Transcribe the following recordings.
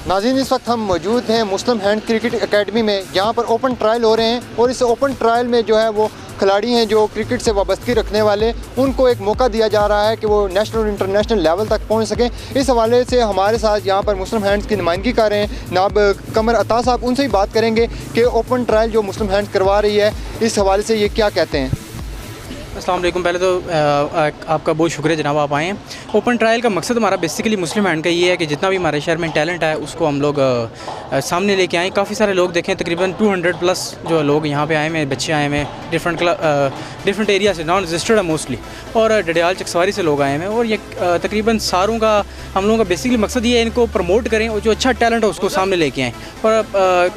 नाज़रीन, इस वक्त हम मौजूद हैं मुस्लिम हैंड क्रिकेट एकेडमी में, जहाँ पर ओपन ट्रायल हो रहे हैं और इस ओपन ट्रायल में जो है वो खिलाड़ी हैं जो क्रिकेट से वाबस्तगी रखने वाले, उनको एक मौका दिया जा रहा है कि वो नेशनल और इंटरनेशनल लेवल तक पहुँच सकें। इस हवाले से हमारे साथ यहाँ पर मुस्लिम हैंड्स की नुमाइंदगी कर रहे हैं जनाब कमर अता साहब। उनसे ही बात करेंगे कि ओपन ट्रायल जो मुस्लिम हैंड्स करवा रही है, इस हवाले से ये क्या कहते हैं। अस्सलाम वालेकुम। पहले तो आपका बहुत शुक्रिया जनाब, आप आए हैं। ओपन ट्रायल का मकसद हमारा बेसिकली मुस्लिम हैंड का ये है कि जितना भी हमारे शहर में टैलेंट है उसको हम लोग सामने लेके आएँ। काफ़ी सारे लोग देखें, तकरीबन 200 प्लस जो लोग यहाँ पे आए हैं, बच्चे आए हैं डिफरेंट एरिया से, नॉन रजिस्टर्ड है मोस्टली, और डडियाल चकसवारी से लोग आए हैं। और ये तकरीबन सारों का हम लोगों का बेसिकली मकसद ये है इनको प्रमोट करें और जो अच्छा टैलेंट है उसको सामने लेके आएँ। और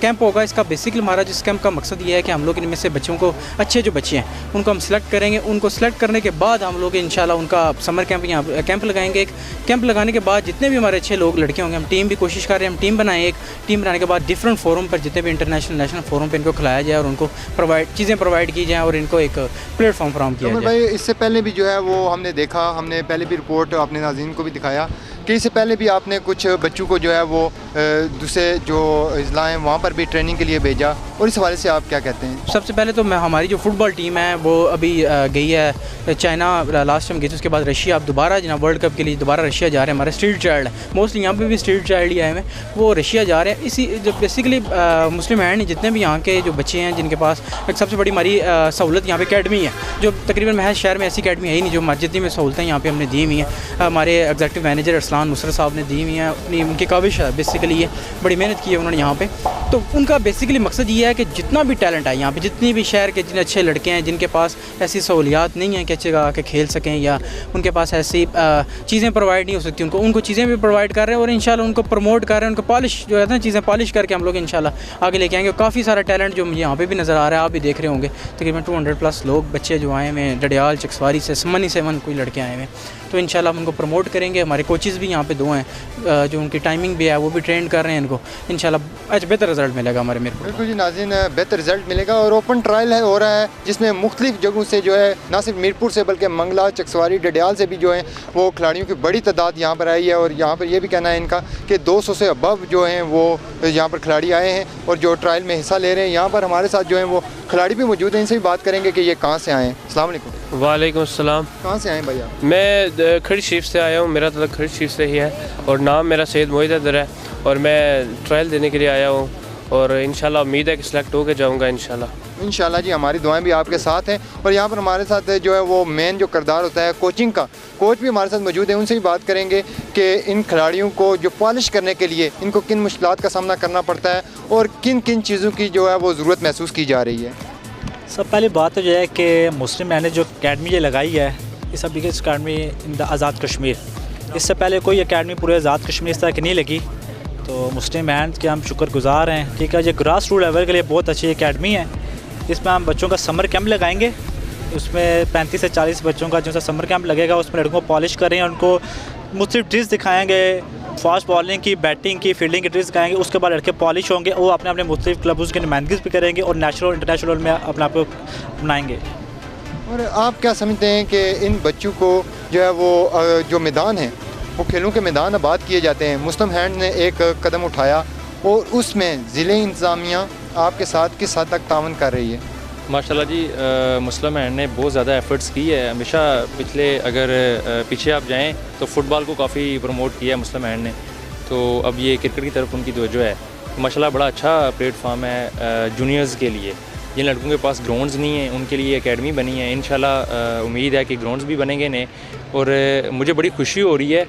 कैंप होगा इसका, बेसिकली हमारा जिस कैंप का मकसद ये है कि हम लोग इनमें से बच्चों को, अच्छे जो बच्चे हैं उनको हम सिलेक्ट करेंगे। उनको सिलेक्ट करने के बाद हम लोग इंशाल्लाह उनका समर कैंप यहाँ कैंप लगाएंगे। एक कैंप लगाने के बाद जितने भी हमारे अच्छे लोग लड़के होंगे, हम टीम भी कोशिश कर रहे हैं, हम टीम बनाएं। एक टीम बनाने के बाद डिफरेंट फोरम पर, जितने भी इंटरनेशनल नेशनल फोरम पर इनको खिलाया जाए और उनको चीज़ें प्रोवाइड की जाएँ और इनको एक प्लेटफॉर्म फराहम किया जाए। भाई, इससे पहले भी जो है वो हमने देखा, हमने पहले भी रिपोर्ट अपने नाज़रीन को भी दिखाया कि इससे पहले भी आपने कुछ बच्चों को जो है वो दूसरे जो अज़ला हैं वहाँ पर भी ट्रेनिंग के लिए भेजा, और इस हवाले से आप क्या कहते हैं। सबसे पहले तो हमारी जो फुटबॉल टीम है वो अभी गई है चाइना, लास्ट टाइम गई थी, उसके बाद रशिया, अब दोबारा जनाब वर्ल्ड कप के लिए दोबारा रशिया जा रहे हैं। हमारे स्ट्रीट चाइल्ड है, मोस्टली यहाँ पे भी स्ट्रीट चाइल्ड ही आए हैं, वो रशिया जा रहे हैं। इसी जो बेसिकली मुस्लिम हैंड जितने भी यहाँ के जो बच्चे हैं जिनके पास एक सबसे बड़ी हमारी सहूलत यहाँ पे अकेडमी है, जो तकरीबन महज शहर में ऐसी अकेडमी है ही नहीं जो जितनी में सहूलतें यहाँ पे हमने दी हुई हैं। हमारे एग्जीक्यूटिव मैनेजर अरसलान नुसरत साहब ने दी हुई हैं, अपनी उनकी काविश है बेसिकली, ये बड़ी मेहनत की है उन्होंने यहाँ पे। तो उनका बेसिकली मकसद ये है कि जितना भी टैलेंट है यहाँ पे, जितनी भी शहर के जितने अच्छे लड़के हैं जिनके पास ऐसी सहूलियात नहीं है कि अच्छे आके खेल सकें या उनके पास ऐसी चीज़ें प्रोवाइड नहीं हो सकती, उनको चीज़ें भी प्रोवाइड कर रहे हैं और इंशाल्लाह उनको प्रमोट कर रहे हैं। उनको पॉलिश जो है ना, चीज़ें पॉलिश करके हम लोग इंशाल्लाह आगे लेके आएंगे। काफ़ी सारा टैलेंट जो मुझे यहाँ पे भी नज़र आ रहा है, आप भी देख रहे होंगे, तकरीबन 200 प्लस लोग बच्चे जो आए हैं डडियाल चकसवारी से, मनी 7 कोई लड़के आए हैं। तो इंशाल्लाह हम उनको प्रमोट करेंगे। हमारे कोचेज़ भी यहाँ पे 2 हैं जो उनकी टाइमिंग भी है, वो भी ट्रेन कर रहे हैं इनको। इंशाल्लाह आज बेहतर रिजल्ट मिलेगा हमारे मेरे को। बिल्कुल जी नाज़रीन, बेहतर रिजल्ट मिलेगा। और ओपन ट्रायल हो रहा है जिसमें मुख्तलिफ जगहों से जो है, ना सिर्फ मीरपुर से बल्कि मंगला, चकसवारी, डडियाल से भी जो है वो खिलाड़ियों की बड़ी तादाद यहाँ पर आई है। और यहाँ पर ये भी कहना है इनका कि 200 से अबव जो हैं वो यहाँ पर खिलाड़ी आए हैं और जो ट्रायल में हिस्सा ले रहे हैं। यहाँ पर हमारे साथ जो है वो खिलाड़ी भी मौजूद हैं, इनसे भी बात करेंगे कि ये कहाँ से आए हैं। अस्सलाम वालेकुम। वालेकुम अस्सलाम। कहाँ से आए भैया? मैं खड़ी शरीफ से आया हूँ, मेरा तो खड़ी शरीफ से ही है और नाम मेरा सैयद मोहित हैदर है और मैं ट्रायल देने के लिए आया हूँ और इंशाल्लाह उम्मीद है कि सिलेक्ट होकर जाऊँगा इंशाल्लाह जी। हमारी दुआएं भी आपके साथ हैं। और यहाँ पर हमारे साथ जो है वो मेन जो किरदार होता है कोचिंग का, कोच भी हमारे साथ मौजूद है, उनसे भी बात करेंगे कि इन खिलाड़ियों को जो पॉलिश करने के लिए इनको किन मुश्किलात का सामना करना पड़ता है और किन किन चीज़ों की जो है वो ज़रूरत महसूस की जा रही है। सब पहली बात तो जो है कि मुस्लिम मैंने जो अकेडमी ये लगाई है, इस biggest academy in the Azad Kashmir. इससे पहले कोई अकेडमी पूरे आज़ाद कश्मीर इस तरह की नहीं लगी, तो मुस्लिम हैंड के हम शुक्रगुजार हैं। ठीक है, ये ग्रास रूट लेवल के लिए बहुत अच्छी अकेडमी है। इसमें हम बच्चों का समर कैंप लगाएंगे, उसमें 35 से 40 बच्चों का जो सा समर कैंप लगेगा, उसमें लड़कों को पॉलिश करें, उनको मुख्तलिफ ट्रिक्स दिखाएँगे, फास्ट बॉलिंग की, बैटिंग की, फील्डिंग की ट्रिक्स दिखाएंगे। उसके बाद लड़के पॉलिश होंगे, वो अपने अपने मुख्तलिफ क्लब्स की नुमाइंदगी भी करेंगे और नेशनल इंटरनेशनल में अपने आप को अपनाएंगे। और आप क्या समझते हैं कि इन बच्चों को जो है वो जो मैदान है वो खेलों के मैदान आबाद किए जाते हैं, मुस्लिम हैंड ने एक कदम उठाया और उसमें ज़िले इंतज़ामिया आपके साथ किस हद तक तावन कर रही है? माशाल्लाह जी, मुस्लिम हैंड ने बहुत ज़्यादा एफ़र्ट्स की है हमेशा। पिछले अगर पीछे आप जाएं तो फ़ुटबॉल को काफ़ी प्रमोट किया है मुस्लिम हैंड ने, तो अब ये क्रिकेट की तरफ उनकी तवज्जो है। माशाल्लाह बड़ा अच्छा प्लेटफॉर्म है जूनियर्स के लिए। जिन लड़कों के पास ग्राउंड्स नहीं हैं उनके लिए एकेडमी बनी है। इंशाल्लाह उम्मीद है कि ग्राउंड्स भी बनेंगे नए। और मुझे बड़ी खुशी हो रही है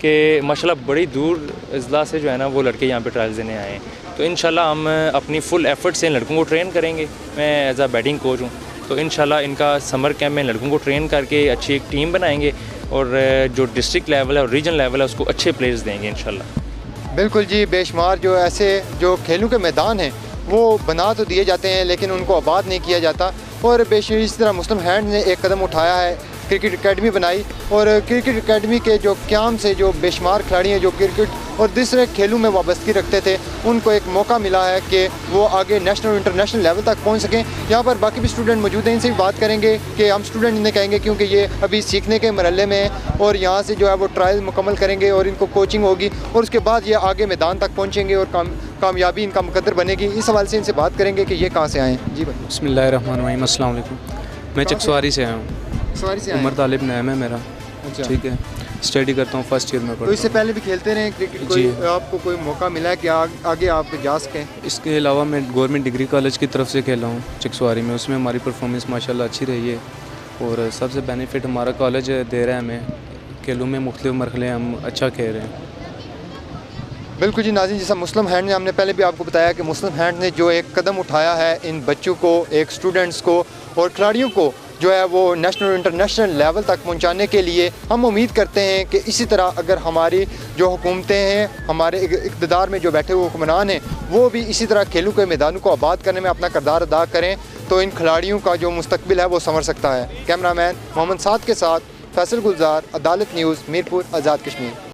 कि माशाल्लाह बड़ी दूर अज़ला से जो है ना वो लड़के यहाँ पे ट्रायल्स देने आए हैं। तो इंशाल्लाह हम अपनी फुल एफर्ट से इन लड़कों को ट्रेन करेंगे। मैं एज अ बैटिंग कोच हूँ, तो इंशाल्लाह इनका समर कैंप में लड़कों को ट्रेन करके अच्छी एक टीम बनाएंगे और जो डिस्ट्रिक्ट लेवल है और रीजन लेवल है उसको अच्छे प्लेयर्स देंगे इंशाल्लाह। बिल्कुल जी, बेशुमार जो ऐसे जो खेलों के मैदान हैं वो बना तो दिए जाते हैं लेकिन उनको आबाद नहीं किया जाता। और इस तरह मुस्लिम हैंड ने एक कदम उठाया है क्रिकेट एकेडमी बनाई और क्रिकेट एकेडमी के जो क़याम से जो बेशुमार खिलाड़ी हैं जो क्रिकेट और दूसरे खेलों में वाबस्तगी रखते थे, उनको एक मौका मिला है कि वो आगे नेशनल और इंटरनेशनल लेवल तक पहुंच सकें। यहाँ पर बाकी भी स्टूडेंट मौजूद हैं, इनसे भी बात करेंगे कि हम स्टूडेंट इन्हें कहेंगे क्योंकि ये अभी सीखने के मरहले में हैं और यहाँ से जो है वो ट्रायल मुकम्मल करेंगे और इनको कोचिंग होगी और उसके बाद ये आगे मैदान तक पहुँचेंगे और कामयाबी इनका मुकद्दर बनेगी। इस हवाले से इनसे बात करेंगे कि ये कहाँ से आए हैं। जी भाई। बिस्मिल्लाहिर्रहमानिर्रहीम, अस्सलाम वालेकुम। मैं चकसवारी से आया हूँ। सवारी से उमर तालिब नाम है मेरा। अच्छा। ठीक है, स्टडी करता हूँ, फर्स्ट ईयर में तो पढ़ता इससे हूँ। पहले भी खेलते रहे क्रिकेट? जी। आपको कोई मौका मिला है कि आगे आप जा सकें? इसके अलावा मैं गवर्नमेंट डिग्री कॉलेज की तरफ से खेला हूँ चकसवारी में, उसमें हमारी परफॉर्मेंस माशाल्लाह अच्छी रही है और सबसे बेनिफिट हमारा कॉलेज दे रहा है हमें, खेलों में मुख्तलिफ मरहले हम अच्छा खेल रहे हैं। बिल्कुल जी नाज़रीन, जैसा मुस्लिम हैंड ने हमने पहले भी आपको बताया कि मुस्लिम हैंड ने जो एक कदम उठाया है इन बच्चों को, एक स्टूडेंट्स को और खिलाड़ियों को जो है वो नेशनल और इंटरनेशनल लेवल तक पहुंचाने के लिए, हम उम्मीद करते हैं कि इसी तरह अगर हमारी जो हुकूमतें हैं, हमारे इक़्तिदार में जो बैठे हुए हुक्मरान हैं, वो भी इसी तरह खेलों के मैदानों को आबाद करने में अपना किरदार अदा करें तो इन खिलाड़ियों का जो मुस्तकबिल है वो संवर सकता है। कैमरामैन मोहम्मद साद के साथ फैसल गुलजार, अदालत न्यूज़, मीरपुर, आज़ाद कश्मीर।